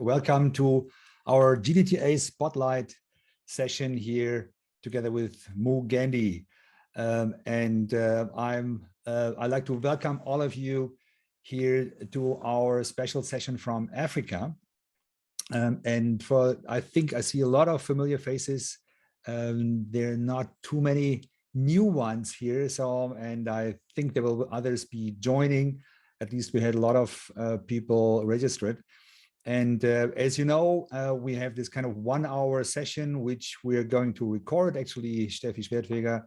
welcome to our GDTA Spotlight session here together with Mugendi. I'd like to welcome all of you here to our special session from Africa. I think I see a lot of familiar faces. There are not too many new ones here, and I think there will others be joining. At least we had a lot of people registered. And as you know, we have this kind of 1 hour session, which we are going to record. Actually, Steffi Schwertweger,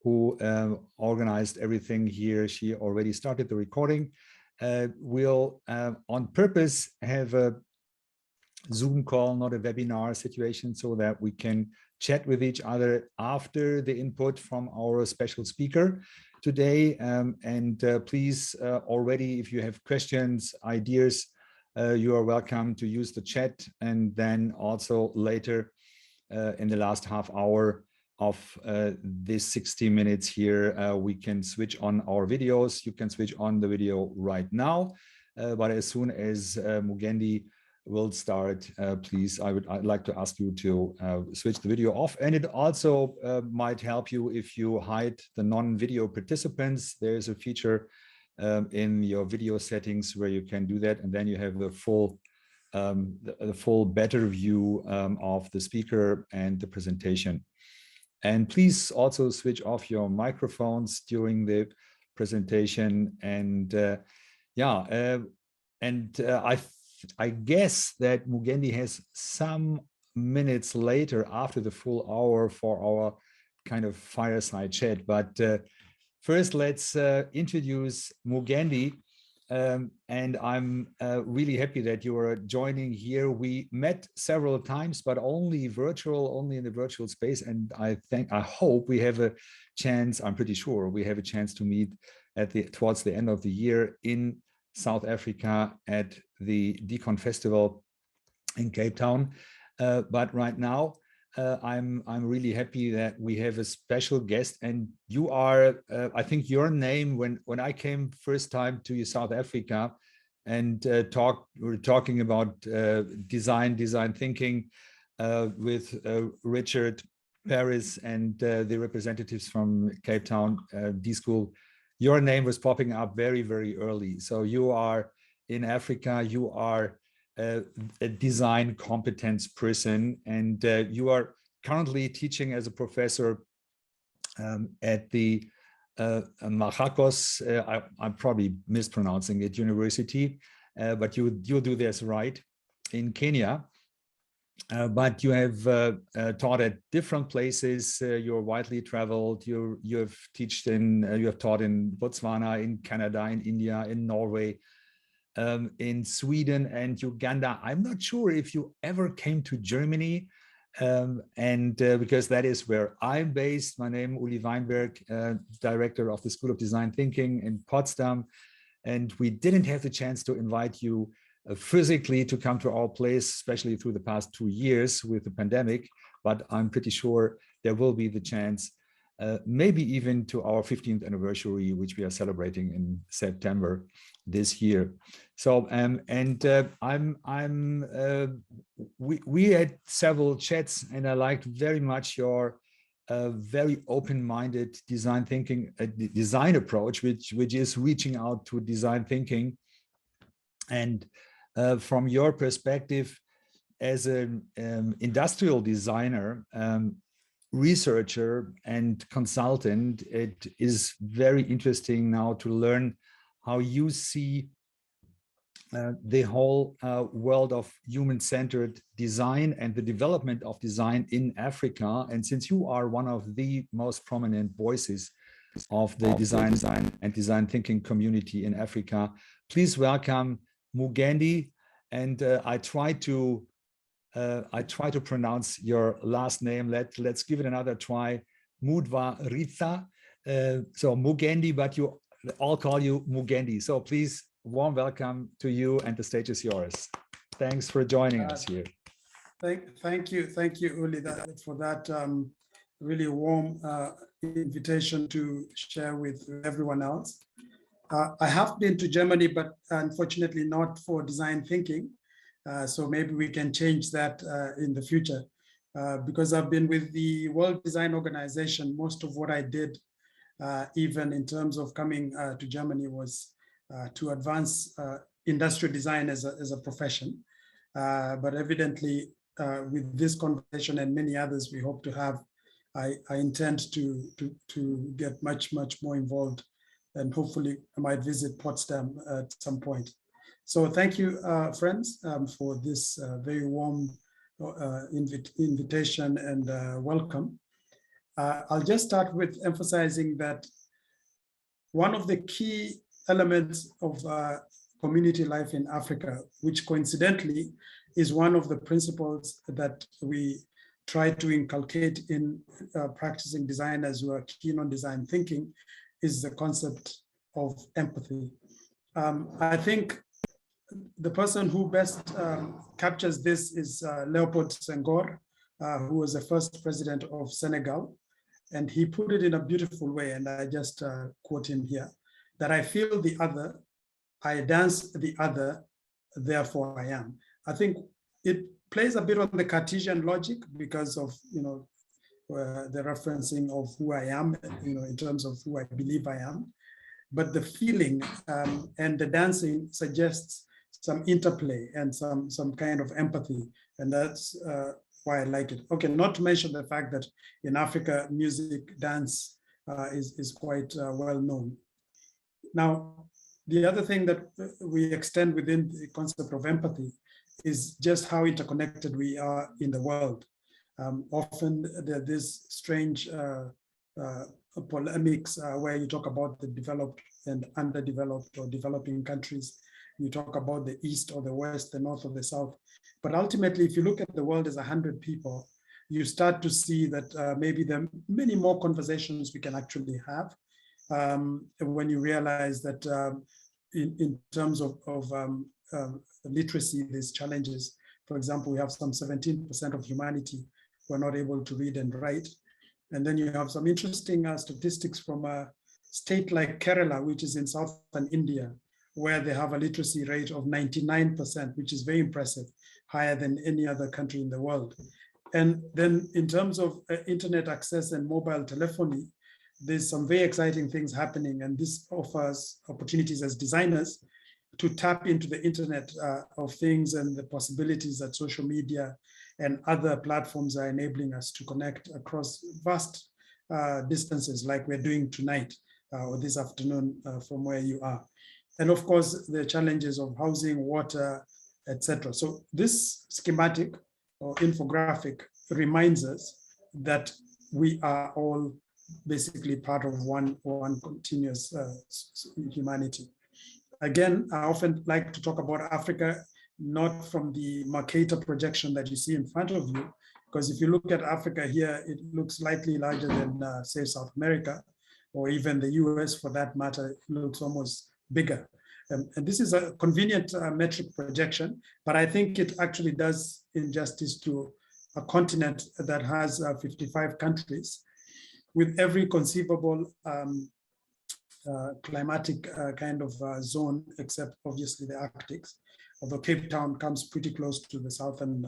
who organized everything here, she already started the recording. We'll on purpose have a Zoom call, not a webinar situation, so that we can chat with each other after the input from our special speaker today. Please already, if you have questions, ideas, you are welcome to use the chat. And then also later in the last half hour of this 60 minutes here, we can switch on our videos. You can switch on the video right now, but as soon as Mugendi will start, please, I'd like to ask you to switch the video off. And it also might help you if you hide the non-video participants. There's a feature in your video settings where you can do that, and then you have the full better view of the speaker and the presentation. And please also switch off your microphones during the presentation. And I guess that Mugendi has some minutes later after the full hour for our kind of fireside chat. But first, let's introduce Mugendi. And I'm really happy that you are joining here. We met several times, but only virtual, only in the virtual space. And I hope we have a chance, I'm pretty sure we have a chance to meet towards the end of the year in South Africa at the Decon Festival in Cape Town. But right now, I'm really happy that we have a special guest, and you are, I think your name, when I came first time to South Africa and we were talking about design thinking with Richard Paris and the representatives from Cape Town D-School, your name was popping up very, very early. So you are in Africa, you are a design competence person, and you are currently teaching as a professor at the Machakos, I'm probably mispronouncing it, university, but you do this right, in Kenya. But you have taught at different places. You're widely traveled. You have taught in Botswana, in Canada, in India, in Norway, in Sweden and Uganda. I'm not sure if you ever came to Germany, because that is where I'm based. My name is Uli Weinberg, director of the School of Design Thinking in Potsdam, and we didn't have the chance to invite you physically to come to our place, especially through the past 2 years with the pandemic, but I'm pretty sure there will be the chance, maybe even to our 15th anniversary, which we are celebrating in September this year. So, we had several chats, and I liked very much your very open-minded design thinking, design approach, which is reaching out to design thinking. And from your perspective as an industrial designer, researcher and consultant, it is very interesting now to learn how you see the whole world of human-centered design and the development of design in Africa. And since you are one of the most prominent voices of the design and design thinking community in Africa, please welcome Mugendi. And I try to pronounce your last name. Let's give it another try. Mudvaritha. So Mugendi, but you all call you Mugendi. So please, warm welcome to you, and the stage is yours. Thanks for joining us here. Thank you, Uli, for that really warm invitation to share with everyone else. I have been to Germany, but unfortunately not for design thinking. So maybe we can change that in the future. Because I've been with the World Design Organization, most of what I did, even in terms of coming to Germany, was to advance industrial design as a profession. But evidently, with this conversation and many others we hope to have, I intend to get much more involved, and hopefully I might visit Potsdam at some point. So thank you, friends, for this very warm invitation and welcome. I'll just start with emphasizing that one of the key elements of community life in Africa, which coincidentally is one of the principles that we try to inculcate in practicing designers who are keen on design thinking, is the concept of empathy. I think the person who best captures this is Leopold Senghor, who was the first president of Senegal. And he put it in a beautiful way, and I just quote him here, that I feel the other, I dance the other, therefore I am. I think it plays a bit on the Cartesian logic because of, the referencing of who I am, in terms of who I believe I am. But the feeling and the dancing suggests some interplay and some kind of empathy. And that's why I like it. Okay, not to mention the fact that in Africa, music, dance is quite well known. Now, the other thing that we extend within the concept of empathy is just how interconnected we are in the world. Often there's this strange polemics where you talk about the developed and underdeveloped or developing countries. You talk about the East or the West, the North or the South. But ultimately, if you look at the world as 100 people, you start to see that maybe there are many more conversations we can actually have when you realize that in terms of literacy, there's challenges. For example, we have some 17% of humanity who are not able to read and write. And then you have some interesting statistics from a state like Kerala, which is in southern India, where they have a literacy rate of 99%, which is very impressive, higher than any other country in the world. And then in terms of internet access and mobile telephony, there's some very exciting things happening, and this offers opportunities as designers to tap into the internet of things and the possibilities that social media and other platforms are enabling us to connect across vast distances like we're doing tonight or this afternoon from where you are. And of course, the challenges of housing, water, etc. So this schematic or infographic reminds us that we are all basically part of one continuous humanity. Again, I often like to talk about Africa, not from the Mercator projection that you see in front of you, because if you look at Africa here, it looks slightly larger than, say, South America, or even the US for that matter, it looks almost bigger. And this is a convenient metric projection, but I think it actually does injustice to a continent that has 55 countries with every conceivable climatic kind of zone, except obviously the Arctics, although Cape Town comes pretty close to the southern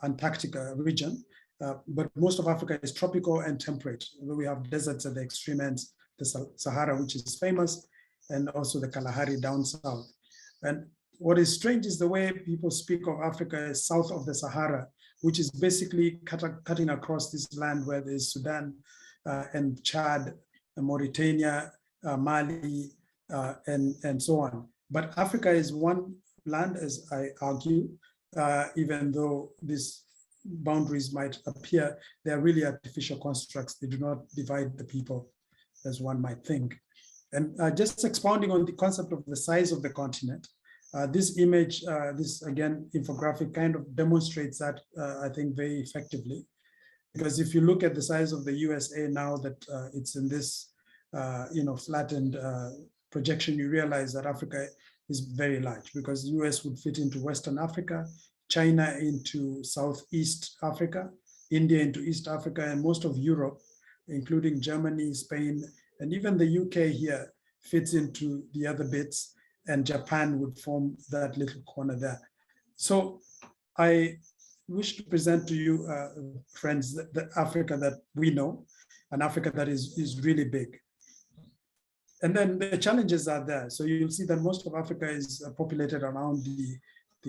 Antarctica region. But most of Africa is tropical and temperate, although we have deserts at the extreme ends, the Sahara, which is famous, and also the Kalahari down south. And what is strange is the way people speak of Africa as south of the Sahara, which is basically cutting across this land where there's Sudan and Chad, and Mauritania, Mali, and so on. But Africa is one land, as I argue, even though these boundaries might appear, they are really artificial constructs. They do not divide the people as one might think. And just expounding on the concept of the size of the continent, this image, this again, infographic kind of demonstrates that, I think, very effectively. Because if you look at the size of the USA now that it's in this, flattened projection, you realize that Africa is very large, because the US would fit into Western Africa, China into Southeast Africa, India into East Africa, and most of Europe, including Germany, Spain, and even the UK here fits into the other bits, and Japan would form that little corner there. So I wish to present to you, friends, the Africa that we know, an Africa that is really big. And then the challenges are there. So you'll see that most of Africa is populated around the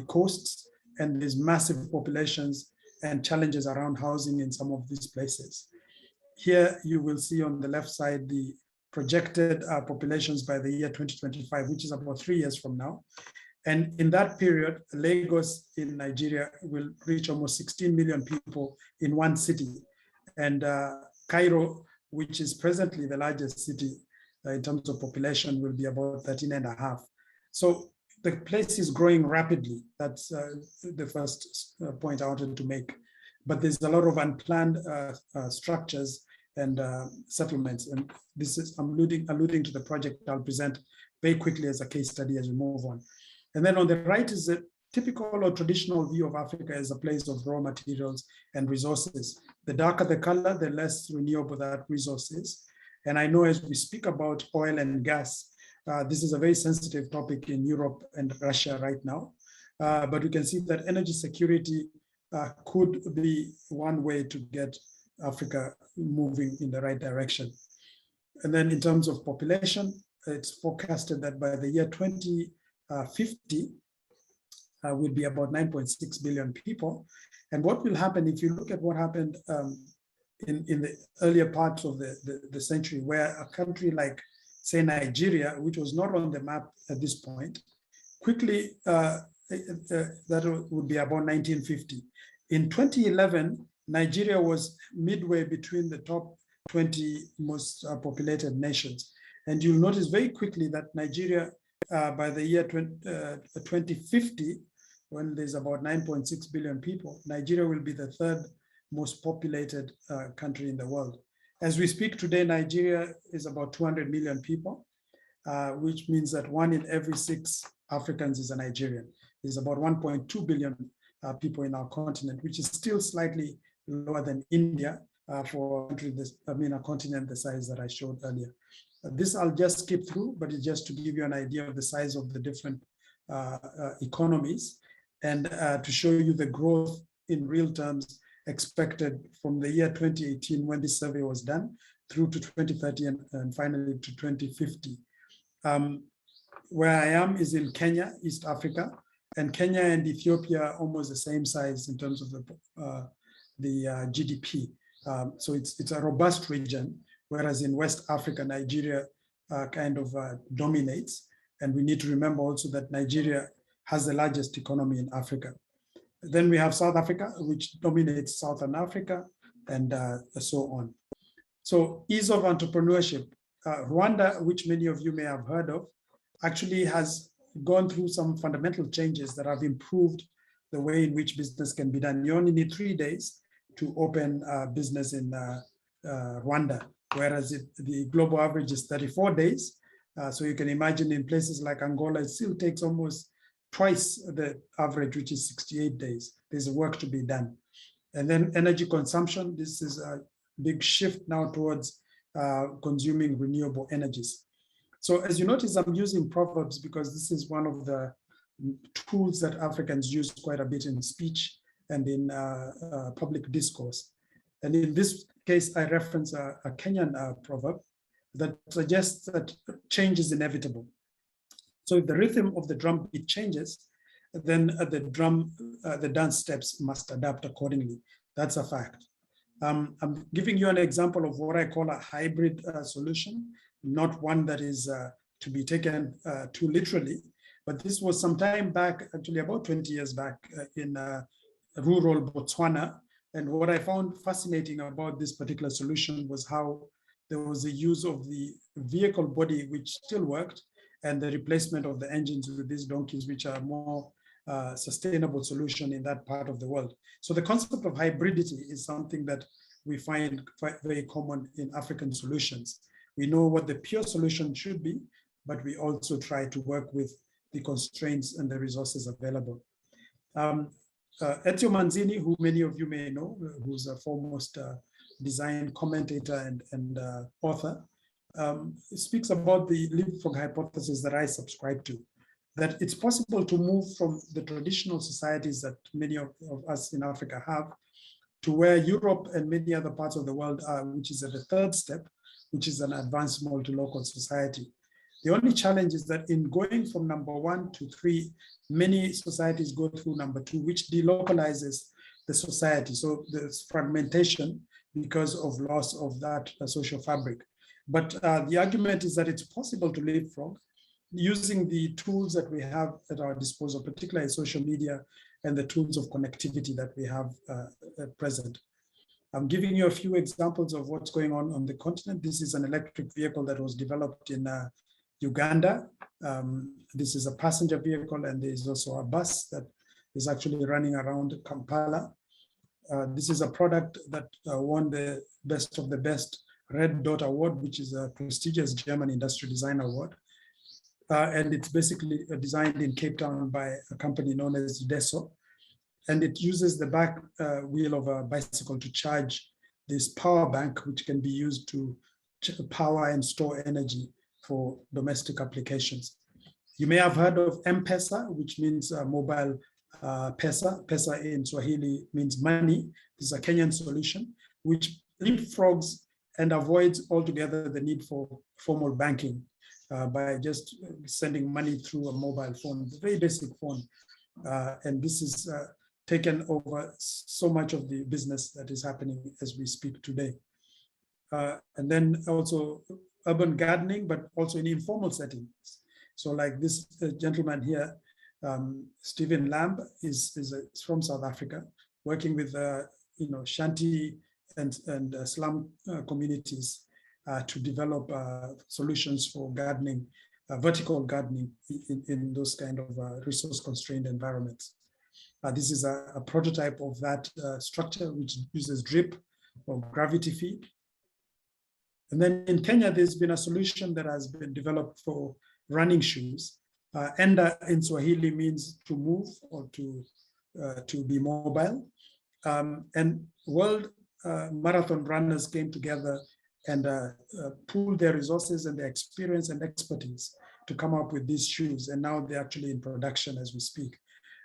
coasts, and there's massive populations and challenges around housing in some of these places. Here you will see on the left side the projected populations by the year 2025, which is about 3 years from now. And in that period, Lagos in Nigeria will reach almost 16 million people in one city. And Cairo, which is presently the largest city in terms of population, will be about 13.5. So the place is growing rapidly. That's the first point I wanted to make. But there's a lot of unplanned structures and settlements. And this is, I'm alluding to the project I'll present very quickly as a case study as we move on. And then on the right is a typical or traditional view of Africa as a place of raw materials and resources. The darker the color, the less renewable that resource is. And I know as we speak about oil and gas, this is a very sensitive topic in Europe and Russia right now. But we can see that energy security could be one way to get Africa moving in the right direction. And then in terms of population, it's forecasted that by the year 2050, will be about 9.6 billion people. And what will happen if you look at what happened in the earlier parts of the century, where a country like, say, Nigeria, which was not on the map at this point, quickly, that would be about 1950. In 2011, Nigeria was midway between the top 20 most populated nations. And you'll notice very quickly that Nigeria, by the year 2050, when there's about 9.6 billion people, Nigeria will be the third most populated country in the world. As we speak today, Nigeria is about 200 million people, which means that 1 in every 6 Africans is a Nigerian. There's about 1.2 billion people in our continent, which is still slightly lower than India for a country a continent the size that I showed earlier. This I'll just skip through, but it's just to give you an idea of the size of the different economies and to show you the growth in real terms expected from the year 2018 when this survey was done through to 2030 and finally to 2050. Where I am is in Kenya, East Africa, and Kenya and Ethiopia are almost the same size in terms of the GDP. So it's a robust region, whereas in West Africa, Nigeria kind of dominates. And we need to remember also that Nigeria has the largest economy in Africa. Then we have South Africa, which dominates Southern Africa, and so on. So ease of entrepreneurship. Rwanda, which many of you may have heard of, actually has gone through some fundamental changes that have improved the way in which business can be done. You only need 3 days to open business in Rwanda, whereas the global average is 34 days. So you can imagine in places like Angola, it still takes almost twice the average, which is 68 days. There's work to be done. And then energy consumption, this is a big shift now towards consuming renewable energies. So as you notice, I'm using proverbs because this is one of the tools that Africans use quite a bit in speech and in public discourse. And in this case, I reference a Kenyan proverb that suggests that change is inevitable. So if the rhythm of the drum beat changes, then the dance steps must adapt accordingly. That's a fact. I'm giving you an example of what I call a hybrid solution, not one that is to be taken too literally, but this was some time back, actually about 20 years back in rural Botswana. And what I found fascinating about this particular solution was how there was a use of the vehicle body, which still worked, and the replacement of the engines with these donkeys, which are more sustainable solution in that part of the world. So the concept of hybridity is something that we find quite very common in African solutions. We know what the pure solution should be, but we also try to work with the constraints and the resources available. Ezio Manzini, who many of you may know, who's a foremost design commentator and author, speaks about the leapfrog hypothesis that I subscribe to. that it's possible to move from the traditional societies that many of us in Africa have to where Europe and many other parts of the world are, which is at the third step, which is an advanced multi-local society. The only challenge is that in going from number 1 to 3, many societies go through number 2, which delocalizes the society. So there's fragmentation because of loss of that social fabric. But the argument is that it's possible to leapfrog using the tools that we have at our disposal, particularly social media and the tools of connectivity that we have at present. I'm giving you a few examples of what's going on the continent. This is an electric vehicle that was developed in Uganda. This is a passenger vehicle, and there's also a bus that is actually running around Kampala. This is a product that won the Best of the Best Red Dot Award, which is a prestigious German industrial design award. And it's basically designed in Cape Town by a company known as Deso. And it uses the back wheel of a bicycle to charge this power bank, which can be used to power and store energy for domestic applications. You may have heard of M-Pesa, which means mobile pesa. Pesa in Swahili means money. This is a Kenyan solution, which leapfrogs and avoids altogether the need for formal banking by just sending money through a mobile phone, a very basic phone. And this is taken over so much of the business that is happening as we speak today. And then also urban gardening, but also in informal settings. So like this gentleman here, Stephen Lamb is from South Africa, working with shanty and slum communities to develop solutions for gardening, vertical gardening in those kind of resource-constrained environments. This is a prototype of that structure, which uses drip or gravity feed. And then in Kenya, there's been a solution that has been developed for running shoes. Enda in Swahili means to move or to be mobile. And world marathon runners came together and pooled their resources and their experience and expertise to come up with these shoes. And now they're actually in production as we speak.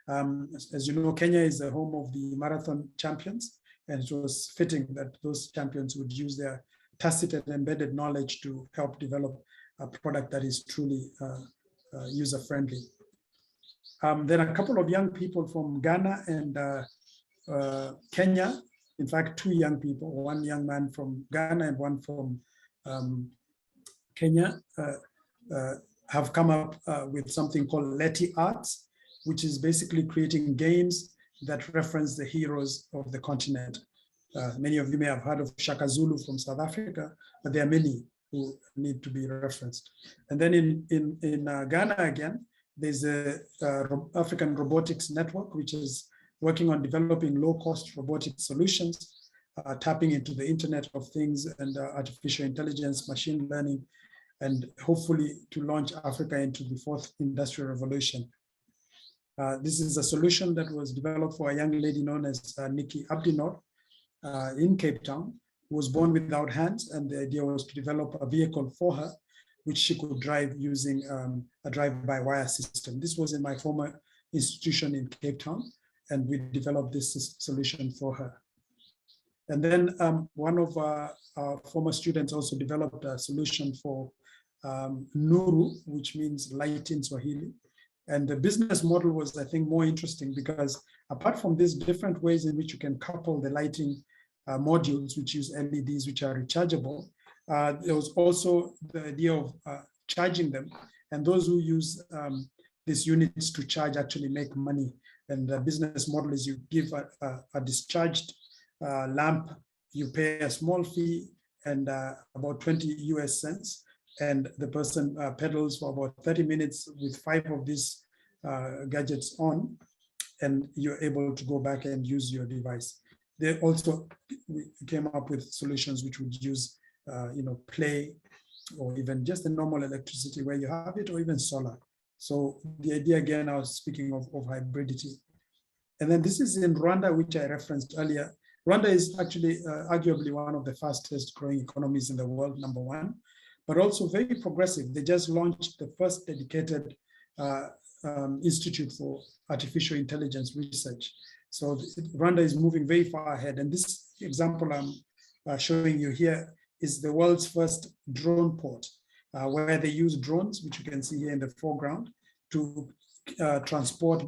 As you know, Kenya is the home of the marathon champions, and it was fitting that those champions would use their tacit and embedded knowledge to help develop a product that is truly user-friendly. Then a couple of young people from Ghana and Kenya, in fact, 2 young people, one young man from Ghana and one from Kenya, have come up with something called Leti Arts, which is basically creating games that reference the heroes of the continent. Many of you may have heard of Shaka Zulu from South Africa, but there are many who need to be referenced. And then in Ghana again, there's a African Robotics Network, which is working on developing low-cost robotic solutions, tapping into the Internet of Things and artificial intelligence, machine learning, and hopefully to launch Africa into the 4th industrial revolution. This is a solution that was developed for a young lady known as Nikki Abdinor in Cape Town, who was born without hands, and the idea was to develop a vehicle for her, which she could drive using a drive-by-wire system. This was in my former institution in Cape Town, and we developed this solution for her. And then one of our former students also developed a solution for Nuru, which means light in Swahili. And the business model was, I think, more interesting because apart from these different ways in which you can couple the lighting modules, which use LEDs, which are rechargeable, there was also the idea of charging them. And those who use these units to charge actually make money. And the business model is you give a discharged lamp, you pay a small fee and about 20 US cents. And the person pedals for about 30 minutes with 5 of these gadgets on, and you're able to go back and use your device. They also came up with solutions which would use, play, or even just the normal electricity where you have it, or even solar. So the idea, again, I was speaking of hybridity. And then this is in Rwanda, which I referenced earlier. Rwanda is actually arguably one of the fastest growing economies in the world, #1. But also very progressive. They just launched the first dedicated Institute for Artificial Intelligence Research. So Rwanda is moving very far ahead. And this example I'm showing you here is the world's first drone port, where they use drones, which you can see here in the foreground, to transport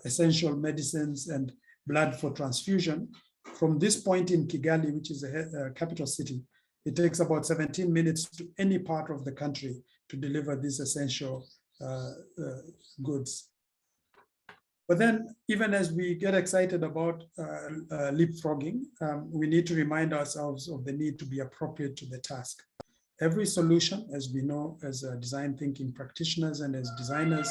essential medicines and blood for transfusion. From this point in Kigali, which is the capital city, it takes about 17 minutes to any part of the country to deliver these essential goods. But then, even as we get excited about leapfrogging, we need to remind ourselves of the need to be appropriate to the task. Every solution, as we know, as design thinking practitioners and as designers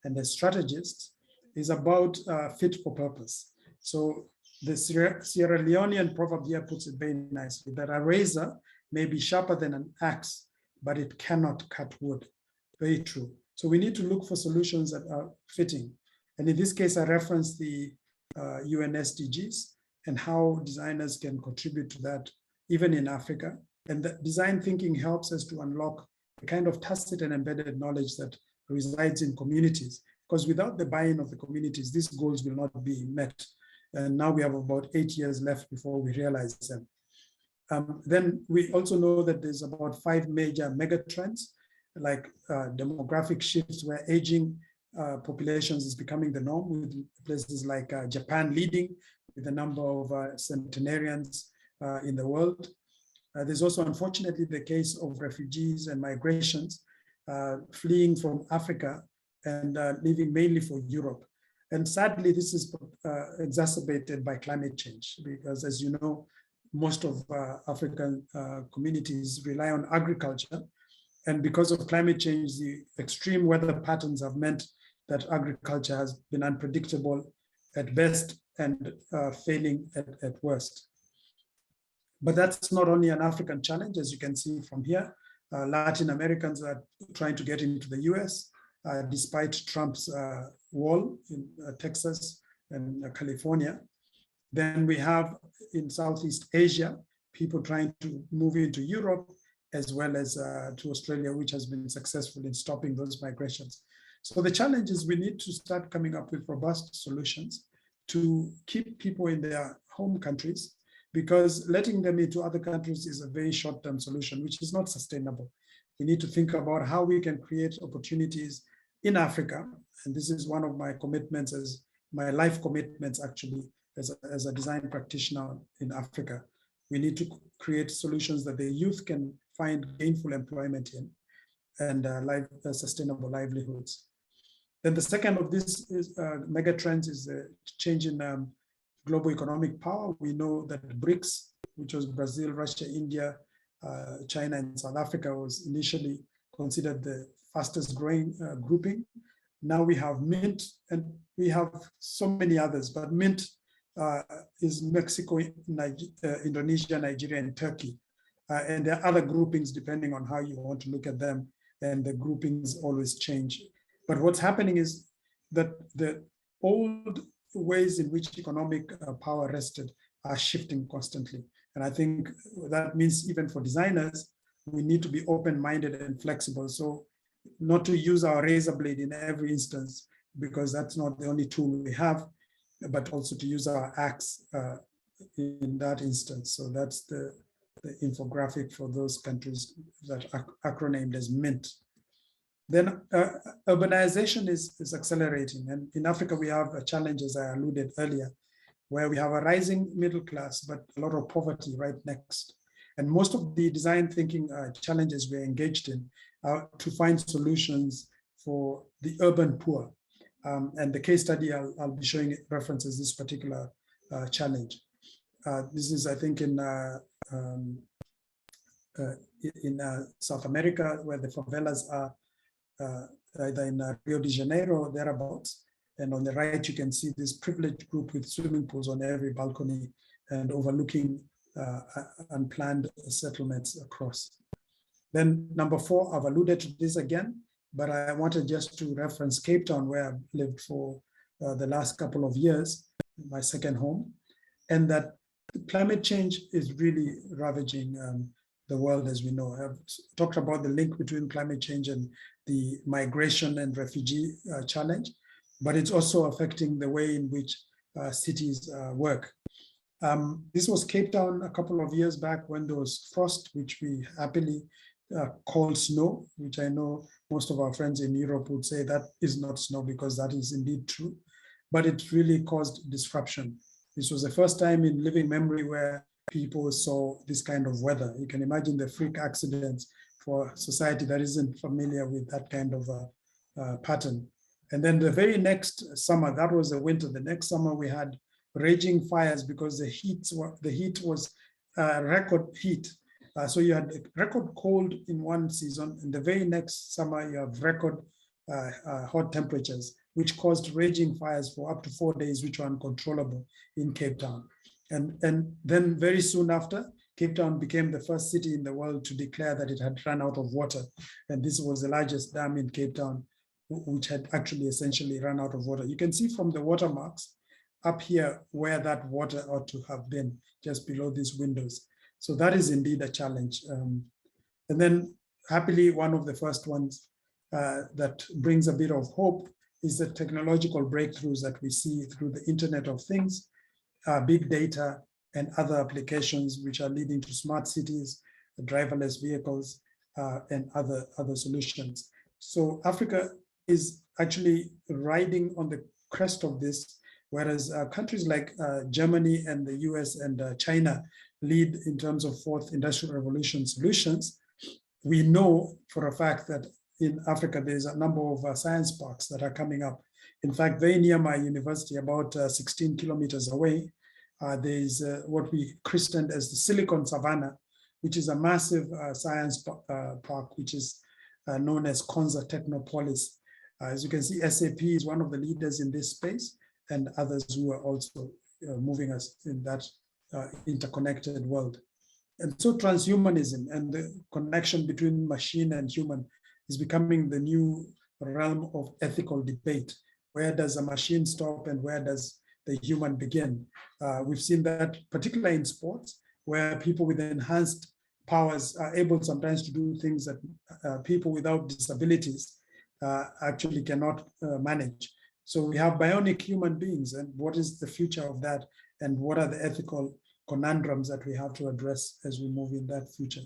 and as strategists, is about fit for purpose. So the Sierra Leonean proverb here puts it very nicely, that a razor may be sharper than an axe, but it cannot cut wood. Very true. So we need to look for solutions that are fitting. And in this case, I reference the UN SDGs and how designers can contribute to that, even in Africa. And that design thinking helps us to unlock the kind of tacit and embedded knowledge that resides in communities. Because without the buy-in of the communities, these goals will not be met. And now we have about 8 years left before we realize them. Then we also know that there's about 5 major megatrends, like demographic shifts where aging populations is becoming the norm, with places like Japan leading with the number of centenarians in the world. There's also, unfortunately, the case of refugees and migrations fleeing from Africa and leaving mainly for Europe. And sadly, this is exacerbated by climate change, because as you know, most of African communities rely on agriculture. And because of climate change, the extreme weather patterns have meant that agriculture has been unpredictable at best and failing at worst. But that's not only an African challenge, as you can see from here. Latin Americans are trying to get into the US, despite Trump's wall in Texas and California. Then we have in Southeast Asia, people trying to move into Europe, as well as to Australia, which has been successful in stopping those migrations. So the challenge is we need to start coming up with robust solutions to keep people in their home countries, because letting them into other countries is a very short-term solution, which is not sustainable. We need to think about how we can create opportunities in Africa. And this is one of my commitments, as my life commitments, actually, as a design practitioner in Africa. We need to create solutions that the youth can find gainful employment in and sustainable livelihoods. Then the second of this is mega trends is the change in global economic power. We know that BRICS, which was Brazil, Russia, India, China, and South Africa, was initially considered the fastest growing grouping. Now we have MINT, and we have so many others, but MINT is Mexico, Indonesia, Nigeria, and Turkey. And there are other groupings depending on how you want to look at them, and the groupings always change. But what's happening is that the old ways in which economic power rested are shifting constantly. And I think that means even for designers, we need to be open-minded and flexible. So not to use our razor blade in every instance, because that's not the only tool we have, but also to use our axe in that instance. So that's the infographic for those countries that are acronamed as MINT. Then urbanization is accelerating. And in Africa, we have a challenge, as I alluded earlier, where we have a rising middle class, but a lot of poverty right next. And most of the design thinking challenges we're engaged in are to find solutions for the urban poor. And the case study I'll be showing references this particular challenge. This is, I think, in South America, where the favelas are either in Rio de Janeiro or thereabouts. And on the right, you can see this privileged group with swimming pools on every balcony and overlooking unplanned settlements across. Then number 4, I've alluded to this again, but I wanted just to reference Cape Town, where I've lived for the last couple of years, my second home, and that climate change is really ravaging the world as we know. I've talked about the link between climate change and the migration and refugee challenge, but it's also affecting the way in which cities work. This was Cape Town a couple of years back when there was frost, which we happily call snow, which I know most of our friends in Europe would say that is not snow, because that is indeed true, but it really caused disruption. This was the first time in living memory where people saw this kind of weather. You can imagine the freak accidents for society that isn't familiar with that kind of pattern. And then the very next summer, that was the winter, the next summer we had raging fires because the heat was record heat. So you had record cold in one season, and the very next summer you have record hot temperatures, which caused raging fires for up to 4 days, which were uncontrollable in Cape Town. And then very soon after, Cape Town became the first city in the world to declare that it had run out of water. And this was the largest dam in Cape Town, which had actually essentially run out of water. You can see from the watermarks up here where that water ought to have been, just below these windows. So that is indeed a challenge. And then happily, one of the first ones that brings a bit of hope is the technological breakthroughs that we see through the Internet of Things, big data, and other applications which are leading to smart cities, driverless vehicles, and other solutions. So Africa is actually riding on the crest of this, whereas countries like Germany and the US and China lead in terms of fourth industrial revolution solutions. We know for a fact that in Africa, there's a number of science parks that are coming up. In fact, very near my university, about 16 kilometers away, there's what we christened as the Silicon Savannah, which is a massive science park, which is known as Konza Technopolis. As you can see, SAP is one of the leaders in this space, and others who are also moving us in that interconnected world. And so transhumanism and the connection between machine and human is becoming the new realm of ethical debate. Where does a machine stop and where does the human begin? We've seen that particularly in sports, where people with enhanced powers are able sometimes to do things that people without disabilities actually cannot manage. So we have bionic human beings, and what is the future of that? And what are the ethical conundrums that we have to address as we move in that future?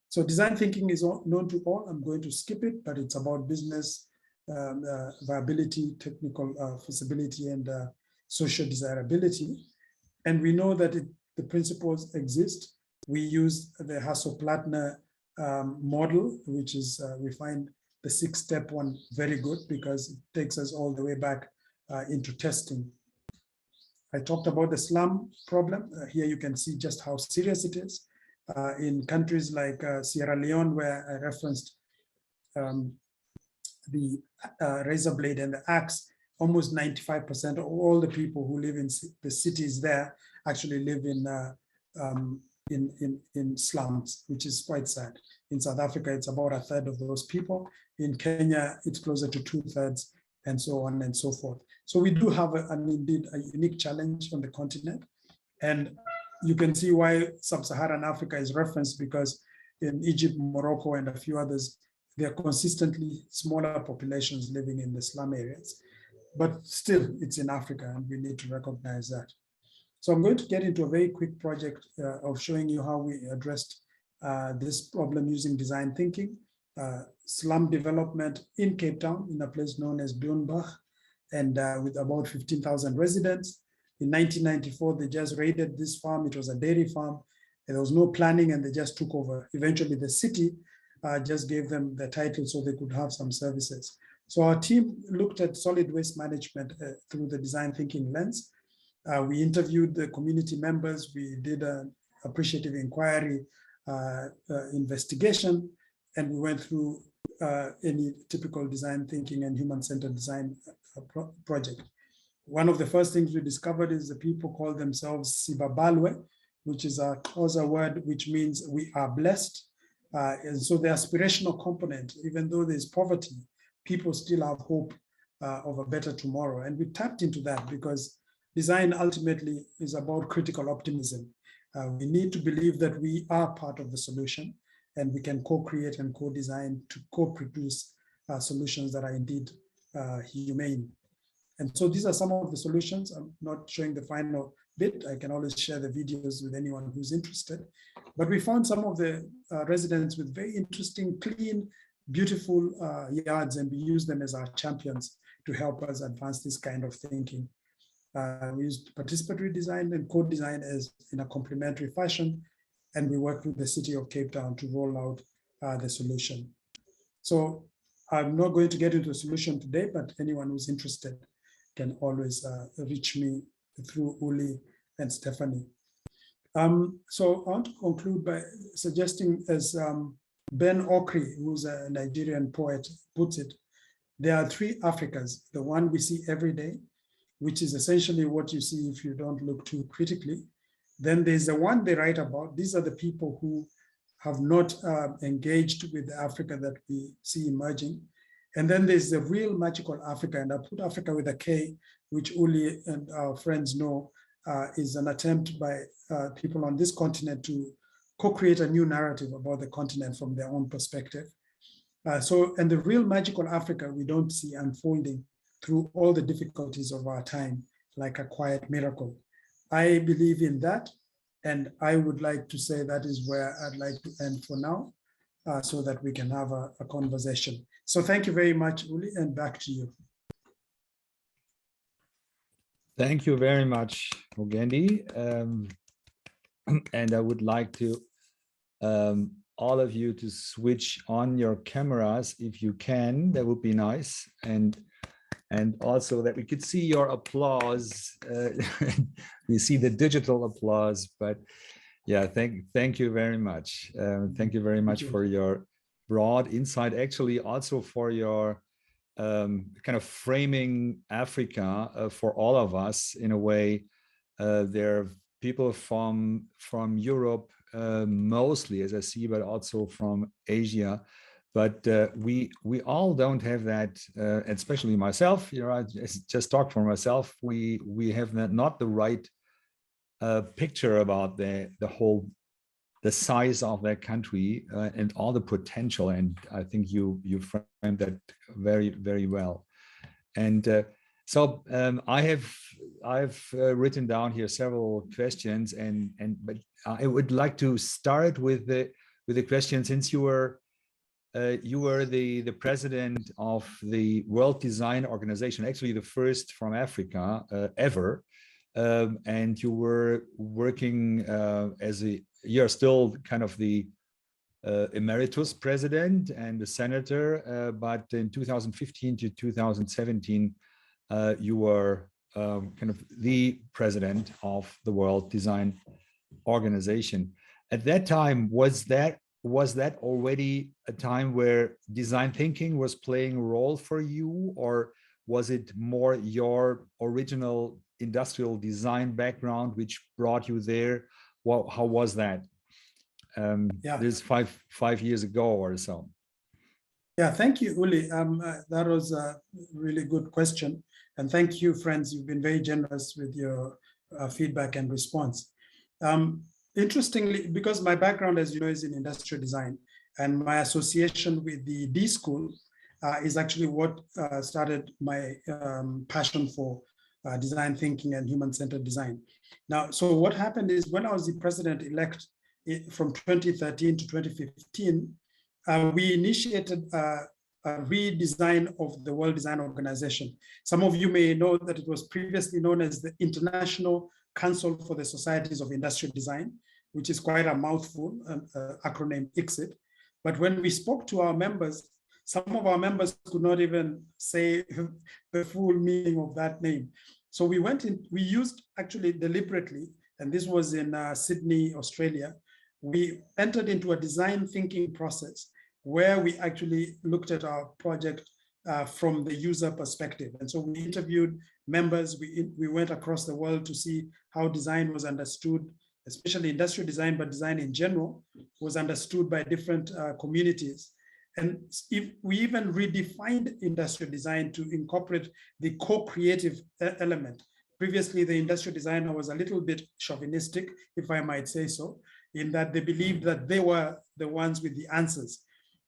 So design thinking is known to all. I'm going to skip it, but it's about business viability, technical feasibility, and social desirability. And we know that the principles exist. We use the Hasso-Plattner model, which is, we find the 6-step one very good because it takes us all the way back into testing. I talked about the slum problem. Here you can see just how serious it is. In countries like Sierra Leone, where I referenced the razor blade and the axe, almost 95% of all the people who live in the cities there actually live in slums, which is quite sad. In South Africa, it's about 1/3 of those people. In Kenya, it's closer to 2/3, and so on and so forth. So we do have indeed a unique challenge on the continent. And you can see why sub-Saharan Africa is referenced, because in Egypt, Morocco, and a few others, there are consistently smaller populations living in the slum areas. But still, it's in Africa, and we need to recognize that. So I'm going to get into a very quick project of showing you how we addressed this problem using design thinking. Slum development in Cape Town, in a place known as Bloemberg, and with about 15,000 residents. In 1994, they just raided this farm. It was a dairy farm. And there was no planning, and they just took over. Eventually, the city just gave them the title so they could have some services. So our team looked at solid waste management through the design thinking lens. We interviewed the community members. We did an appreciative inquiry investigation, and we went through any typical design thinking and human-centered design project. One of the first things we discovered is the people call themselves Sibabalwe, which is a Xhosa word which means we are blessed. And so the aspirational component, even though there's poverty, people still have hope of a better tomorrow. And we tapped into that because design ultimately is about critical optimism. We need to believe that we are part of the solution, and we can co-create and co-design to co-produce solutions that are indeed humane. And so these are some of the solutions. I'm not showing the final bit. I can always share the videos with anyone who's interested. But we found some of the residents with very interesting, clean, beautiful yards, and we use them as our champions to help us advance this kind of thinking. We used participatory design and co-design as in a complementary fashion, and we worked with the city of Cape Town to roll out the solution. So I'm not going to get into the solution today, but anyone who's interested can always reach me through Uli and Stephanie. So I want to conclude by suggesting, as Ben Okri, who's a Nigerian poet, puts it, there are three Africas: the one we see every day, which is essentially what you see if you don't look too critically. Then there's the one they write about. These are the people who have not engaged with the Africa that we see emerging. And then there's the real magical Africa, and I put Africa with a K, which Uli and our friends know is an attempt by people on this continent to co-create a new narrative about the continent from their own perspective. And the real magical Africa we don't see unfolding through all the difficulties of our time, like a quiet miracle. I believe in that, and I would like to say that is where I'd like to end for now, so that we can have a conversation. So thank you very much, Uli, and back to you. Thank you very much, Mugendi. And I would like to all of you to switch on your cameras if you can. That would be nice. And also that we could see your applause. We see the digital applause, but yeah, thank you very much. Thank you very much for your broad insight, actually also for your kind of framing Africa for all of us in a way. There are people from Europe mostly, as I see, but also from Asia. But we all don't have that, especially myself. You know, I just talk for myself. We have not the right picture about the size of that country and all the potential. And I think you framed that very, very well. And so I have written down here several questions, but I would like to start with the question, since you were the president of the World Design Organization, actually the first from Africa ever, and you were working you're still kind of the emeritus president and the senator, but in 2015 to 2017, you were kind of the president of the World Design Organization. At that time, was that already a time where design thinking was playing a role for you, or was it more your original industrial design background which brought you there? Well, how was that? This is five years ago or so. Yeah, thank you, Uli. That was a really good question. And thank you, friends. You've been very generous with your feedback and response. Interestingly, because my background, as you know, is in industrial design, and my association with the D-School is actually what started my passion for design thinking and human-centered design. Now, so what happened is, when I was the president-elect from 2013 to 2015, we initiated a redesign of the World Design Organization. Some of you may know that it was previously known as the International Council for the Societies of Industrial Design, which is quite a mouthful, acronym ICSID. But when we spoke to our members, some of our members could not even say the full meaning of that name. So we used actually deliberately, and this was in Sydney, Australia, we entered into a design thinking process where we actually looked at our project from the user perspective. And so we interviewed members, we went across the world to see how design was understood, especially industrial design, but design in general was understood by different communities. And if we even redefined industrial design to incorporate the co-creative element, Previously, the industrial designer was a little bit chauvinistic, if I might say so, in that they believed that they were the ones with the answers.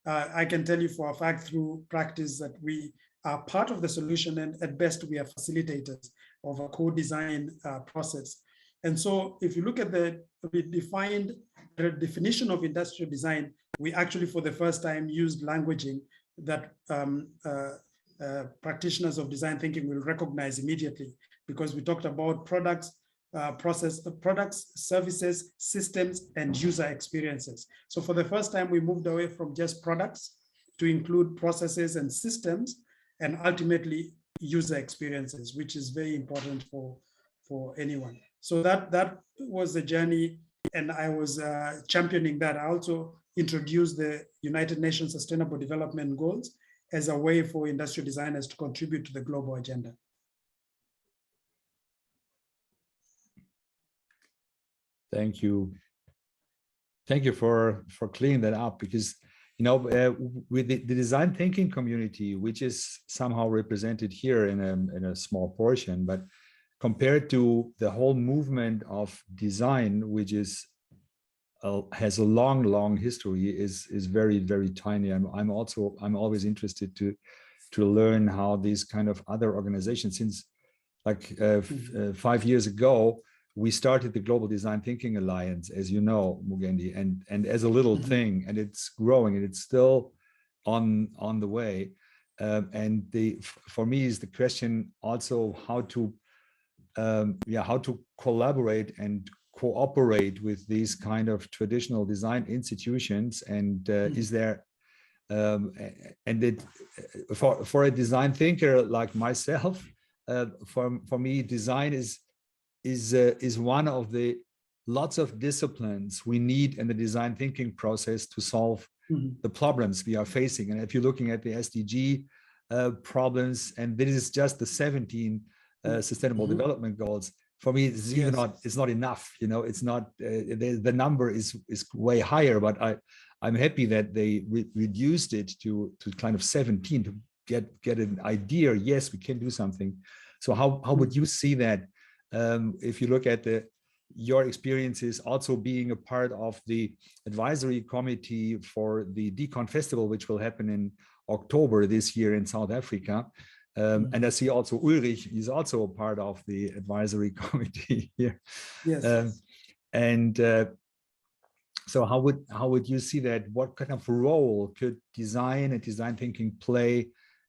I can tell you for a fact through practice that we are part of the solution, and at best we are facilitators of a co-design process. And so if you look at the definition of industrial design, we actually for the first time used languaging that practitioners of design thinking will recognize immediately, because we talked about products, products, services, systems, and user experiences. So for the first time, we moved away from just products to include processes and systems, and ultimately user experiences, which is very important for anyone. So that was the journey, and I was championing that. I also introduced the United Nations Sustainable Development Goals as a way for industrial designers to contribute to the global agenda. Thank you. Thank you for clearing that up, because with the design thinking community, which is somehow represented here in a small portion, but compared to the whole movement of design, which is has a long history, is very, very tiny. I'm always interested to learn how these kind of other organizations, since like 5 years ago, we started the Global Design Thinking Alliance, as you know, Mugendi, and as a little thing, and it's growing, and it's still on the way. And for me is the question also how to collaborate and cooperate with these kind of traditional design institutions, and is there for a design thinker like myself, for me, design is one of the lots of disciplines we need in the design thinking process to solve the problems we are facing. And if you're looking at the SDG problems, and this is just the 17 sustainable development goals, for me, it's even it's not enough. It's not the number is way higher, but I'm happy that they reduced it to kind of 17 to get an idea. Yes, we can do something. So how would you see that? If you look at your experiences also being a part of the advisory committee for the Decon Festival, which will happen in October this year in South Africa. And I see also Ulrich is also a part of the advisory committee here. Yes. So how would you see that? What kind of role could design and design thinking play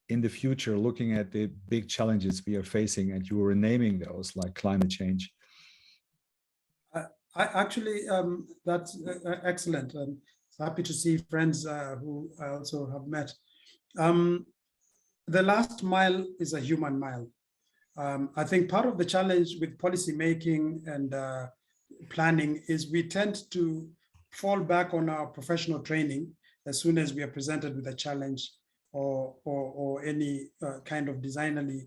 in the future, looking at the big challenges we are facing, and you were naming those, like climate change? That's excellent. I'm happy to see friends who I also have met. The last mile is a human mile. I think part of the challenge with policy making and planning is we tend to fall back on our professional training as soon as we are presented with a challenge or any kind of designerly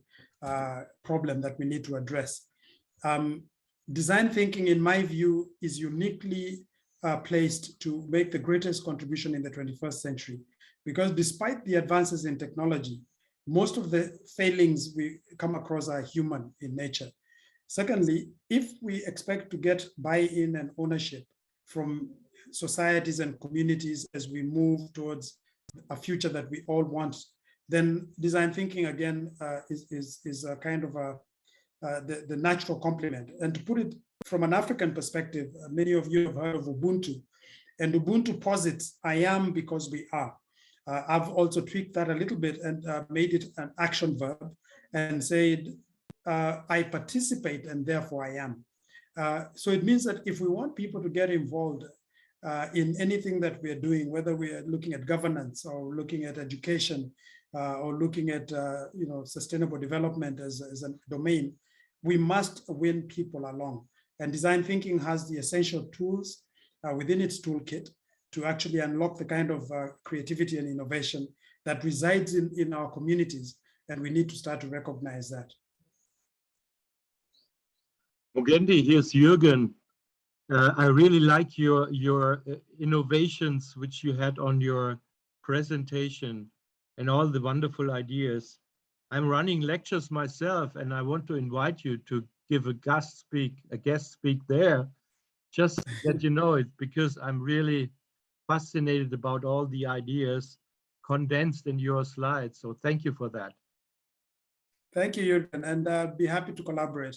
problem that we need to address. Design thinking, in my view, is uniquely placed to make the greatest contribution in the 21st century, because despite the advances in technology, most of the failings we come across are human in nature. Secondly, if we expect to get buy-in and ownership from societies and communities as we move towards a future that we all want, then design thinking again is a kind of the natural complement. And to put it from an African perspective, many of you have heard of Ubuntu, and Ubuntu posits, I am because we are. I've also tweaked that a little bit and made it an action verb and said, I participate and therefore I am. So it means that if we want people to get involved in anything that we are doing, whether we are looking at governance or looking at education or looking at sustainable development as a domain, we must win people along. And design thinking has the essential tools within its toolkit to actually unlock the kind of creativity and innovation that resides in our communities. And we need to start to recognize that. Mugendi, here's Jürgen. I really like your innovations which you had on your presentation and all the wonderful ideas. I'm running lectures myself, and I want to invite you to give a guest speak there, just that you know it, because I'm really fascinated about all the ideas condensed in your slides. So thank you for that. Thank you, Jürgen, and I'll be happy to collaborate.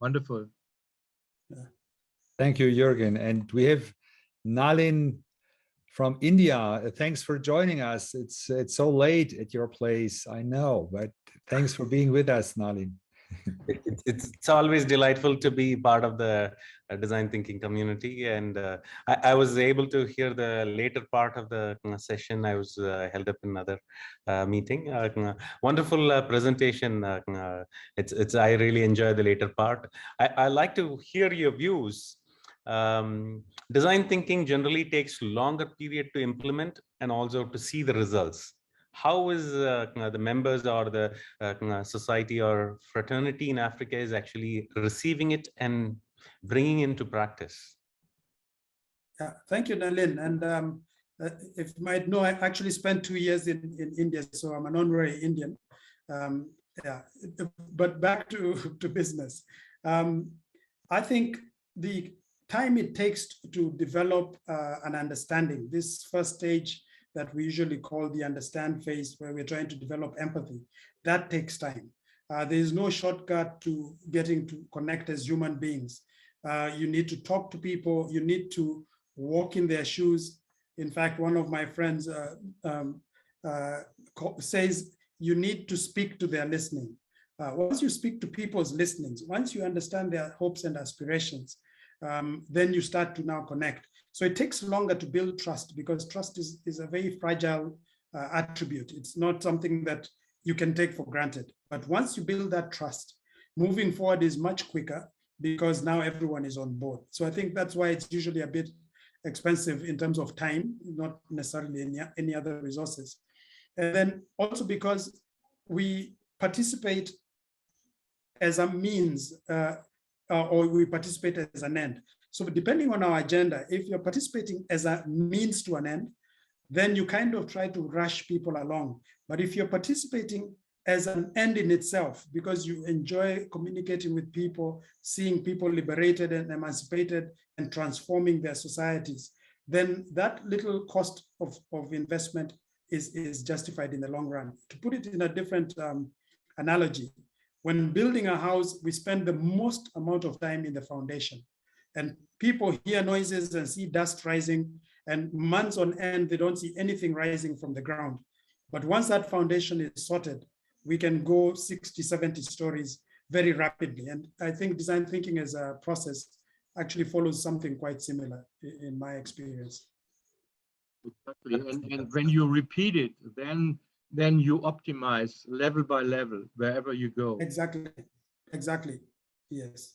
Wonderful. Yeah. Thank you, Jürgen. And we have Nalin from India. Thanks for joining us. It's so late at your place, I know, but thanks for being with us, Nalin. It's always delightful to be part of the design thinking community, and I was able to hear the later part of the session. I was held up in another meeting. Wonderful presentation. I really enjoy the later part. I like to hear your views. Design thinking generally takes longer period to implement and also to see the results. How is the members or the society or fraternity in Africa is actually receiving it and bringing into practice? Yeah, thank you, Nalin. And if you might know, I actually spent 2 years in India, so I'm an honorary Indian. Yeah, but back to business. I think the time it takes to develop an understanding, this first stage that we usually call the understand phase, where we're trying to develop empathy, that takes time. There is no shortcut to getting to connect as human beings. You need to talk to people, you need to walk in their shoes. In fact, one of my friends says you need to speak to their listening. Once you speak to people's listenings, once you understand their hopes and aspirations, then you start to now connect. So it takes longer to build trust, because trust is a very fragile attribute. It's not something that you can take for granted. But once you build that trust, moving forward is much quicker, because now everyone is on board. So I think that's why it's usually a bit expensive in terms of time, not necessarily any other resources. And then also because we participate as a means, or we participate as an end. So depending on our agenda, if you're participating as a means to an end, then you kind of try to rush people along. But if you're participating as an end in itself, because you enjoy communicating with people, seeing people liberated and emancipated and transforming their societies, then that little cost of investment is justified in the long run. To put it in a different analogy, when building a house, we spend the most amount of time in the foundation. And people hear noises and see dust rising, and months on end, they don't see anything rising from the ground. But once that foundation is sorted, we can go 60, 70 stories very rapidly. And I think design thinking as a process actually follows something quite similar in my experience. Exactly. And when you repeat it, then you optimize level by level wherever you go. Exactly. Exactly. Yes.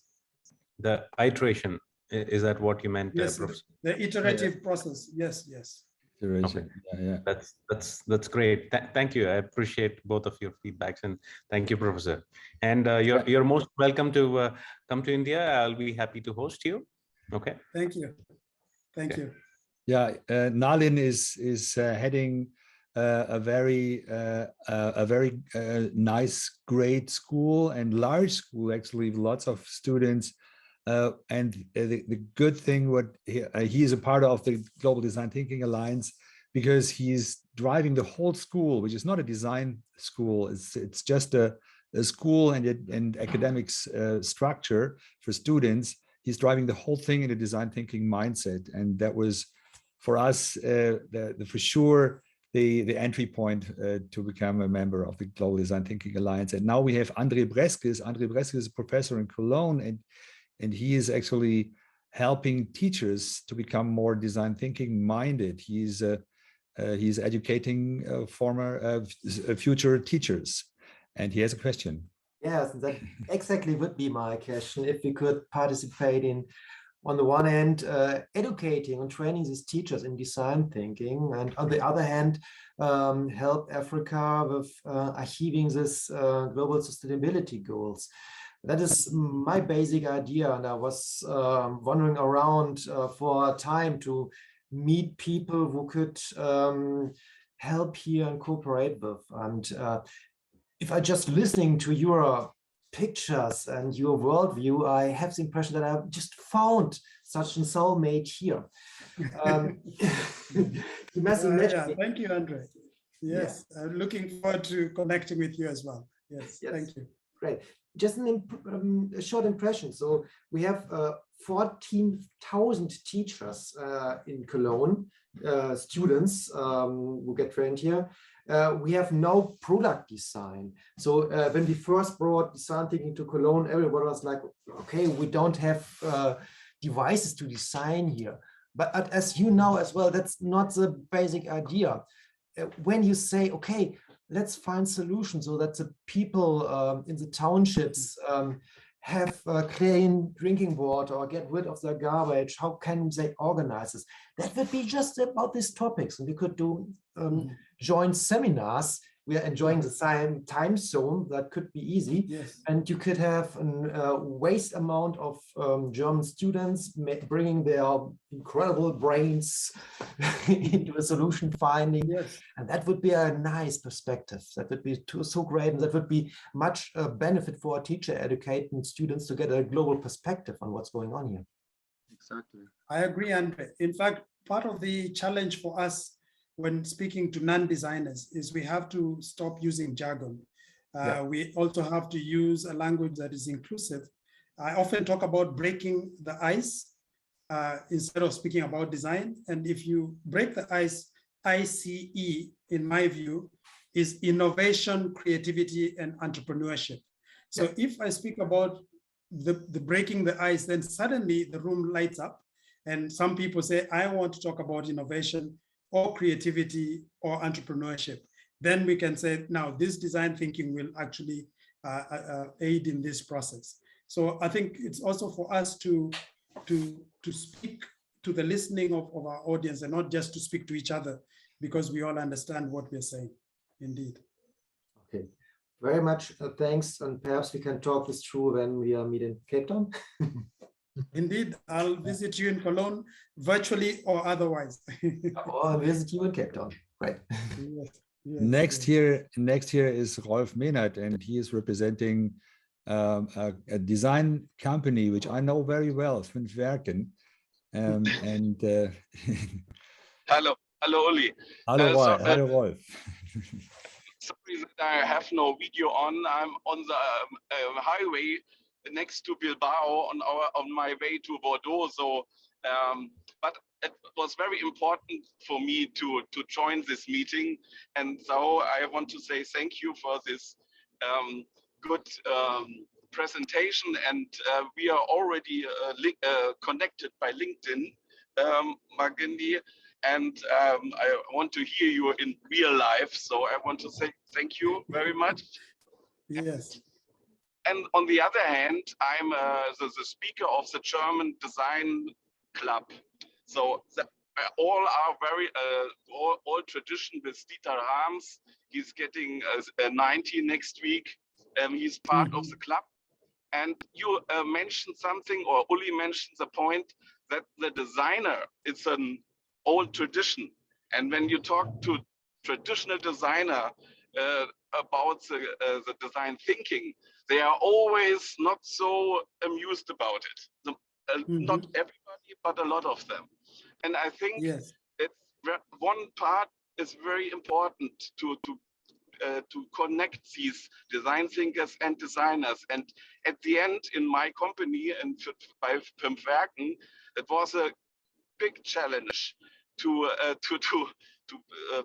The iteration, is that what you meant? Yes, the iterative process. Yes, yes. Okay. Yeah. That's great. Thank you. I appreciate both of your feedbacks, and thank you, Professor. And you're most welcome to come to India. I'll be happy to host you. Okay. Thank you. Thank you. Yeah, Nalin is heading a very nice, great school and large school, actually, with lots of students. And the good thing, what he is a part of the Global Design Thinking Alliance, because he's driving the whole school, which is not a design school. It's just a school and academics structure for students. He's driving the whole thing in a design thinking mindset, and that was for us for sure the entry point to become a member of the Global Design Thinking Alliance. And now we have Andrey Breskis. Andrey Breskis is a professor in Cologne, and he is actually helping teachers to become more design thinking minded. He's educating future teachers, and he has a question. Yes, that exactly would be my question. If we could participate in, on the one hand, educating and training these teachers in design thinking, and on the other hand, help Africa with achieving this global sustainability goals. That is my basic idea, and I was wandering around for a time to meet people who could help here and cooperate with. And if I just listening to your pictures and your worldview, I have the impression that I just found such a soulmate here. You must imagine. Yeah, thank you, Andrey. Yes, yeah. I'm looking forward to connecting with you as well. Yes, thank you. Great. Just a short impression. So we have 14,000 teachers in Cologne, students who get trained here. We have no product design. So when we first brought design thinking to Cologne, everyone was like, okay, we don't have devices to design here. But as you know as well, that's not the basic idea. When you say, okay, let's find solutions so that the people in the townships have clean drinking water or get rid of their garbage, how can they organize this? That would be just about these topics. And we could do joint seminars. We are enjoying the same time zone. That could be easy. Yes. And you could have a waste amount of German students bringing their incredible brains into a solution finding. Yes. And that would be a nice perspective. That would be so great. And that would be much benefit for a teacher educating students to get a global perspective on what's going on here. Exactly. I agree, Andrey. In fact, part of the challenge for us when speaking to non-designers is we have to stop using jargon. We also have to use a language that is inclusive. I often talk about breaking the ice instead of speaking about design. And if you break the ice, ICE, in my view, is innovation, creativity, and entrepreneurship. So if I speak about the breaking the ice, then suddenly the room lights up. And some people say, I want to talk about innovation or creativity or entrepreneurship. Then we can say, now this design thinking will actually aid in this process. So I think it's also for us to speak to the listening of our audience and not just to speak to each other, because we all understand what we're saying. Indeed. Okay, very much thanks. And perhaps we can talk this through when we are meeting Cape Town. Indeed, I'll visit you in Cologne, virtually or otherwise. Or visit you in Cape Town, right? Yes, next year is Rolf Mehnert, and he is representing a design company which I know very well, Fünf Werken. Hello, Uli. Hello, Rolf. Sorry that I have no video on. I'm on the highway next to Bilbao on my way to Bordeaux. So, but it was very important for me to join this meeting, and so I want to say thank you for this good presentation. And we are already connected by LinkedIn, Mugendi, and I want to hear you in real life. So I want to say thank you very much. Yes. And on the other hand, I'm the speaker of the German Design Club. So all are very all tradition with Dieter Rams. He's getting 90 next week. He's part of the club. And you mentioned something, or Uli mentioned the point that the designer, it's an old tradition. And when you talk to traditional designer about the design thinking, they are always not so amused about it. Not everybody, but a lot of them. And I think it's one part is very important to connect these design thinkers and designers. And at the end, in my company and by Fünf Werken, it was a big challenge to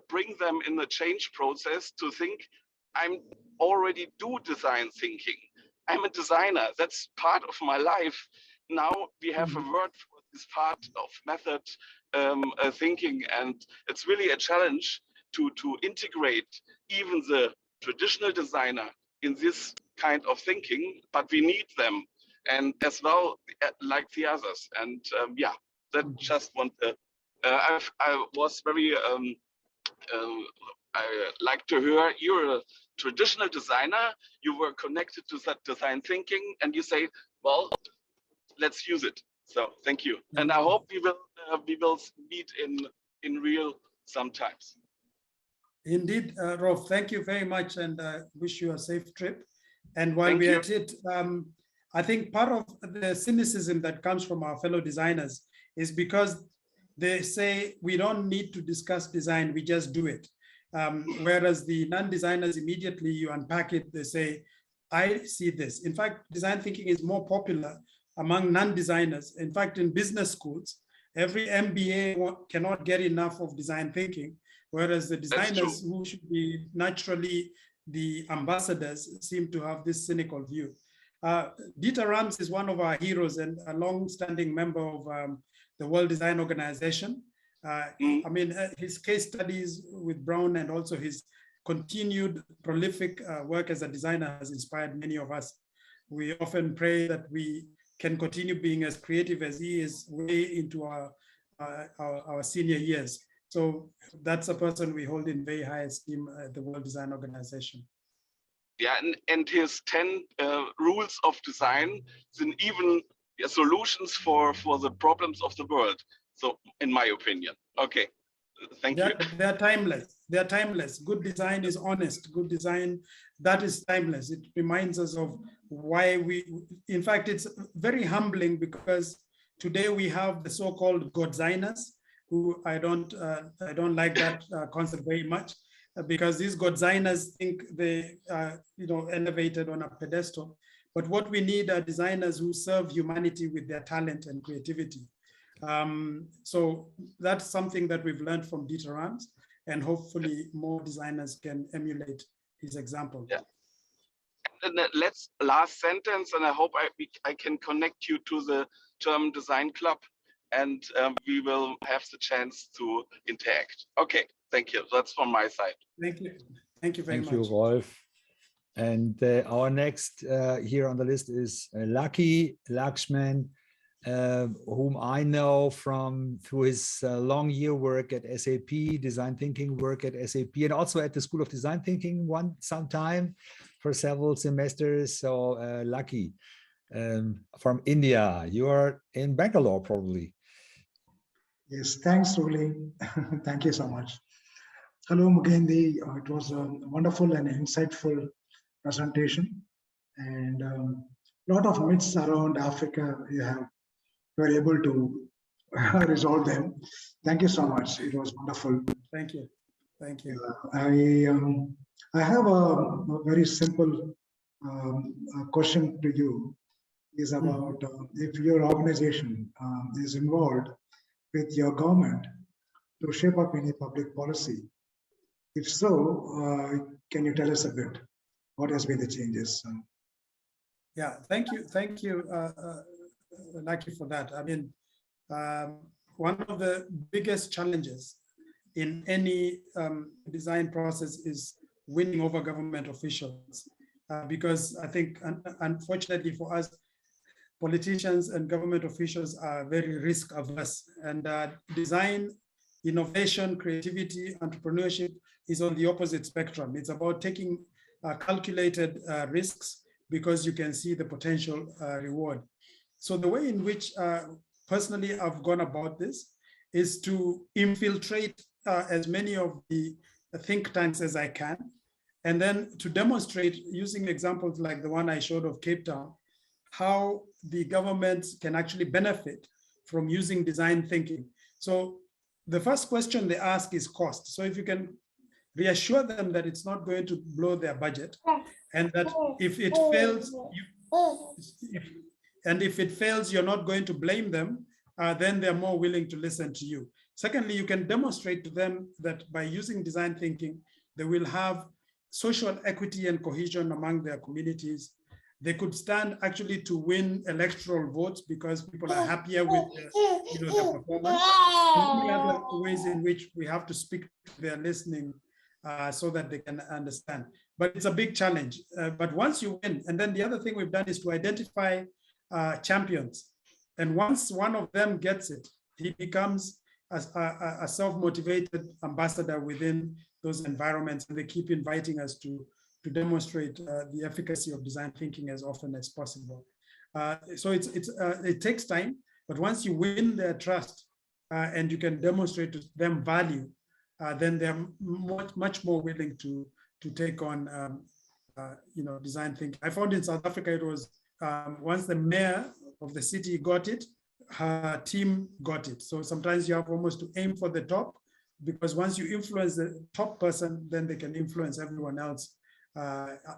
bring them in the change process to think, I'm already do design thinking. I'm a designer. That's part of my life. Now we have a word for this part of method thinking, and it's really a challenge to integrate even the traditional designer in this kind of thinking. But we need them, and as well like the others. And that just want to. I was very. I like to hear you're a traditional designer. You were connected to that design thinking, and you say, "Well, let's use it." So thank you, and I hope we will meet in real sometimes. Indeed, Rolf, thank you very much, and wish you a safe trip. And while Thank we're you. at it, I think part of the cynicism that comes from our fellow designers is because they say we don't need to discuss design, we just do it. Whereas the non-designers, immediately you unpack it, they say, I see this. In fact, design thinking is more popular among non-designers. In fact, in business schools, every MBA cannot get enough of design thinking, whereas the designers who should be naturally the ambassadors seem to have this cynical view. Dieter Rams is one of our heroes and a long-standing member of the World Design Organization. I mean, his case studies with Brown and also his continued prolific work as a designer has inspired many of us. We often pray that we can continue being as creative as he is way into our senior years. So that's a person we hold in very high esteem at the World Design Organization. Yeah, and his 10 rules of design and even solutions for the problems of the world. So, in my opinion, okay, thank you. They're timeless. They're timeless. Good design is honest. Good design, that is timeless. It reminds us of why we. In fact, it's very humbling because today we have the so-called Godzigners, who I don't like that concept very much. Because these Godzigners think they are, elevated on a pedestal. But what we need are designers who serve humanity with their talent and creativity. So that's something that we've learned from Dieter Rams, and hopefully more designers can emulate his example. Yeah. And the last sentence, and I hope I can connect you to the German Design Club, and we will have the chance to interact. Okay, thank you. That's from my side. Thank you. Thank you very much. Thank you, Rolf. And our next here on the list is Lucky Lakshman, whom I know through his long year work at SAP, design thinking work at SAP, and also at the School of Design Thinking sometime for several semesters. So Lucky, from India, you are in Bangalore probably. Yes, thanks, Ruli. Thank you so much. Hello, Mugendi. It was a wonderful and insightful presentation, and a lot of myths around Africa. You were able to resolve them. Thank you so much. It was wonderful. Thank you. Thank you. I have a very simple question to you. Is about if your organization is involved with your government to shape up any public policy. If so, can you tell us a bit? What has been the changes? Yeah, thank you, Lucky, for that. I mean, one of the biggest challenges in any design process is winning over government officials, because I think, unfortunately for us, politicians and government officials are very risk averse, and design, innovation, creativity, entrepreneurship is on the opposite spectrum. It's about taking calculated risks because you can see the potential reward. So the way in which personally I've gone about this is to infiltrate as many of the think tanks as I can, and then to demonstrate using examples like the one I showed of Cape Town, how the governments can actually benefit from using design thinking. So the first question they ask is cost. So if you can reassure them that it's not going to blow their budget, and that if it fails, you're not going to blame them, then they're more willing to listen to you. Secondly, you can demonstrate to them that by using design thinking, they will have social equity and cohesion among their communities. They could stand actually to win electoral votes because people are happier with their performance. And many other ways in which we have to speak to their listening so that they can understand. But it's a big challenge. But once you win, and then the other thing we've done is to identify champions. And once one of them gets it, he becomes a self-motivated ambassador within those environments, and they keep inviting us to demonstrate the efficacy of design thinking as often as possible. So it takes time, but once you win their trust and you can demonstrate to them value, then they're much more willing to take on design thinking. I found in South Africa, it was once the mayor of the city got it, her team got it. So sometimes you have almost to aim for the top, because once you influence the top person, then they can influence everyone else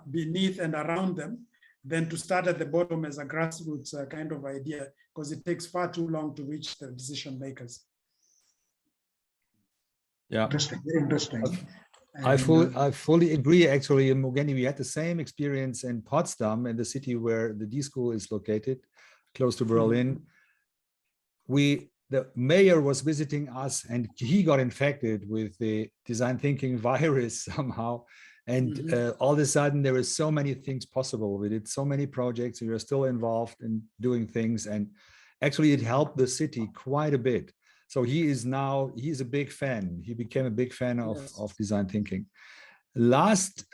beneath and around them, than to start at the bottom as a grassroots kind of idea, because it takes far too long to reach the decision makers. Yeah, Interesting, very interesting. I fully agree. Actually, in Mugendi, we had the same experience in Potsdam, in the city where the D-School is located, close to Berlin. The mayor was visiting us, and he got infected with the design thinking virus somehow. And all of a sudden, there were so many things possible. We did so many projects. We were still involved in doing things, and actually, it helped the city quite a bit. So he's a big fan. He became a big fan of design thinking. Last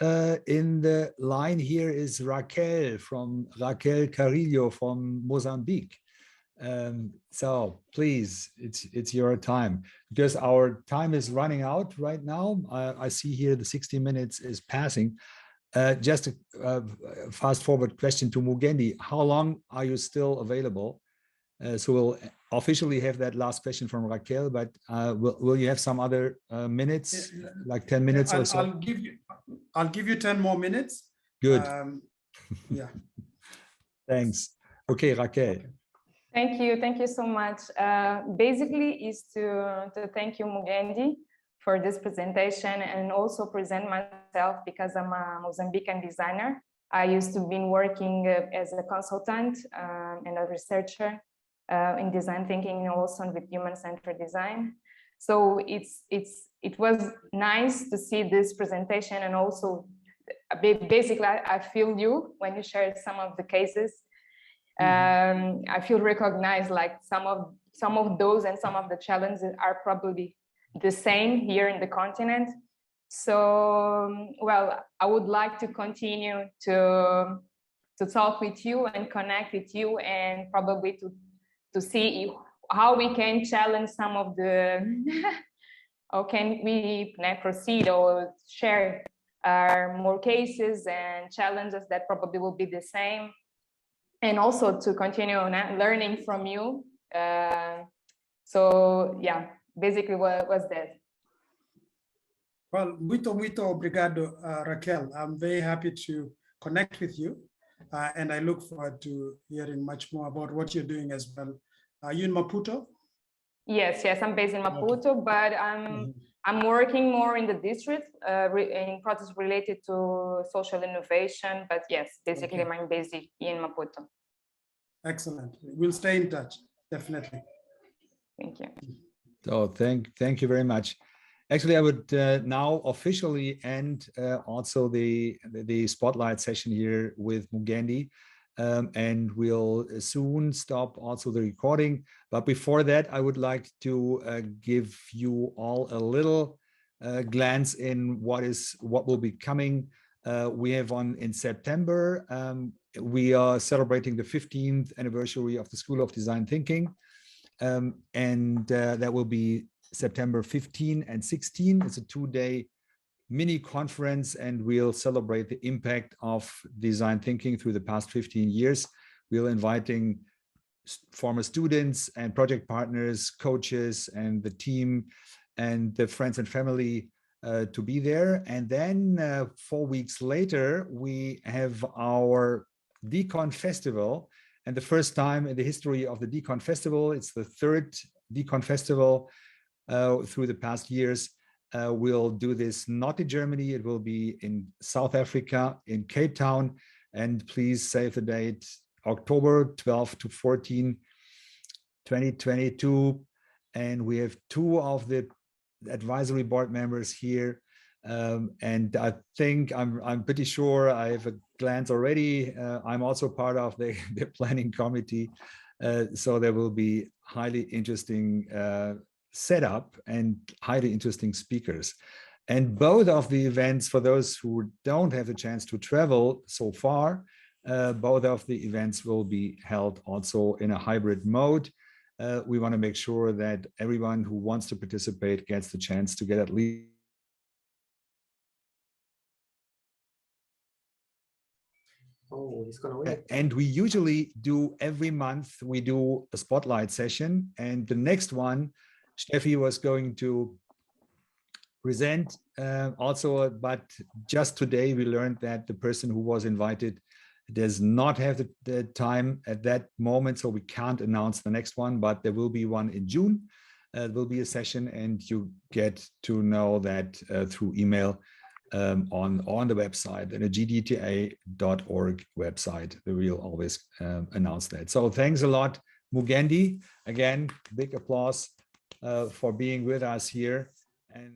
in the line here is Raquel Carillo from Mozambique. So please, it's your time, because our time is running out right now. I see here the 60 minutes is passing. Just a fast forward question to Mugendi. How long are you still available? So we'll officially have that last question from Raquel, but will you have some other minutes, like 10 minutes or so? I'll give you 10 more minutes. Good. Yeah. Thanks. Okay, Raquel. Thank you so much. Basically is to thank you, Mugendi, for this presentation, and also present myself, because I'm a Mozambican designer. I used to be working as a consultant and a researcher in design thinking, and also with human-centered design. So it was nice to see this presentation, and also basically I feel you when you shared some of the cases. I feel recognized, like some of those and some of the challenges are probably the same here in the continent. So, well, I would like to continue to talk with you and connect with you, and probably to see how we can challenge some of the, or can we proceed or share more cases and challenges that probably will be the same. And also to continue learning from you. So yeah, basically what was that. Well, muito obrigado, Raquel. I'm very happy to connect with you. And I look forward to hearing much more about what you're doing as well. Are you in Maputo? Yes, I'm based in Maputo, okay. But I'm working more in the district in projects related to social innovation. But yes, basically okay. I'm based in Maputo. Excellent. We'll stay in touch, definitely. Thank you. So thank you very much. Actually, I would now officially end also the spotlight session here with Mugendi, and we'll soon stop also the recording. But before that, I would like to give you all a little glance in what will be coming. We have in September, we are celebrating the 15th anniversary of the School of Design Thinking, and that will be September 15 and 16. It's a 2-day mini conference, and we'll celebrate the impact of design thinking through the past 15 years. We're inviting former students and project partners, coaches, and the team and the friends and family to be there. And then 4 weeks later, we have our Decon Festival. And the first time in the history of the Decon Festival, it's the 3rd Decon Festival through the past years. We'll do this not in Germany, it will be in South Africa, in Cape Town. And please save the date, October 12 to 14, 2022. And we have 2 of the advisory board members here. And I think I'm pretty sure I have a glance already. I'm also part of the planning committee. So there will be highly interesting setup and highly interesting speakers. And both of the events, for those who don't have the chance to travel so far, both of the events will be held also in a hybrid mode. We want to make sure that everyone who wants to participate gets the chance to get at least Oh, he's gonna win. And we usually do every month, we do a spotlight session. And the next one, Steffi was going to present also, but just today we learned that the person who was invited does not have the time at that moment, so we can't announce the next one, but there will be one in June. There will be a session, and you get to know that through email on the website, the gdta.org website. We will always announce that. So thanks a lot, Mugendi. Again, big applause for being with us here. And